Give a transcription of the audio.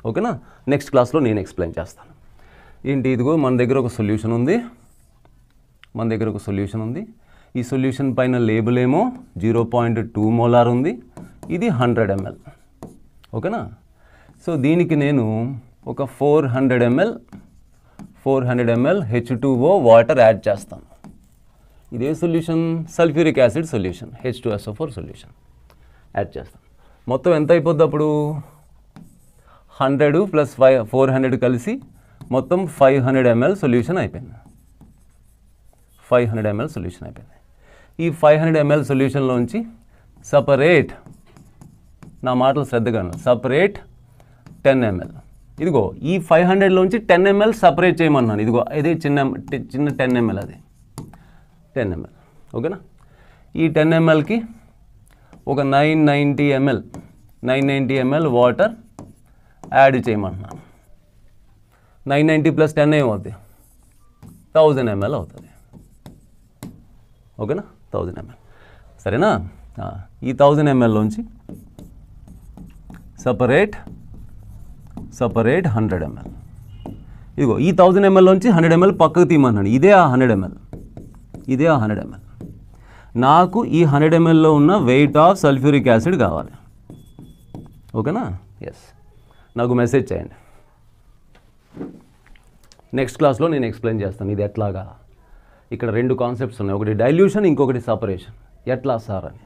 ఓకేనా. నెక్స్ట్ క్లాస్లో నేను ఎక్స్ప్లెయిన్ చేస్తాను. ఏంటి, ఇదిగో మన దగ్గర ఒక సొల్యూషన్ ఉంది. ఈ సొల్యూషన్ పైన లేబుల్ ఏమో 0.2 మోలార్ ఉంది, ఇది 100 ml. ఓకేనా. సో దీనికి నేను ఒక 400 ml H2O వాటర్ యాడ్ చేస్తాను. ఇదే solution sulphuric acid solution, H2SO4 solution add చేస్తాను. మొత్తం ఎంత అయిపోద్ది అప్పుడు, 100 + 400 కలిసి మొత్తం 500 ml సొల్యూషన్ అయిపోయింది. 500 ml సొల్యూషన్ అయిపోయింది. ఈ 500 ml సొల్యూషన్లోంచి సపరేట్, నా మాటలు శ్రద్ధగా సపరేట్ 10 ml. ఇదిగో ఈ 500లోంచి 10 ml సపరేట్ చేయమన్నాను. ఇదిగో ఇది చిన్న 10 ml, అది 10 ml. ఓకేనా. ఈ 10 mlకి ఒక 990 ml వాటర్ యాడ్ చేయమంటున్నాను. 990 + 10 ఏమవుతుంది, 1000 ml అవుతుంది. ఓకేనా, 1000 ml. సరేనా. ఈ 1000 mlలోంచి సపరేట్ 100 ml. ఇదిగో ఈ 1000 mlలోంచి 100 ml పక్కకు తీయమన్నాను. ఇదే ఆ 100 ml. నాకు ఈ 100 mlలో ఉన్న వెయిట్ ఆఫ్ సల్ఫ్యూరిక్ యాసిడ్ కావాలి. ఓకేనా. ఎస్, నాకు మెసేజ్ చేయండి. నెక్స్ట్ క్లాస్లో నేను ఎక్స్ప్లెయిన్ చేస్తాను ఇది ఎట్లాగా. ఇక్కడ 2 కాన్సెప్ట్స్ ఉన్నాయి, ఒకటి డైల్యూషన్, ఇంకొకటి సపరేషన్. ఎట్లా సార్ అని.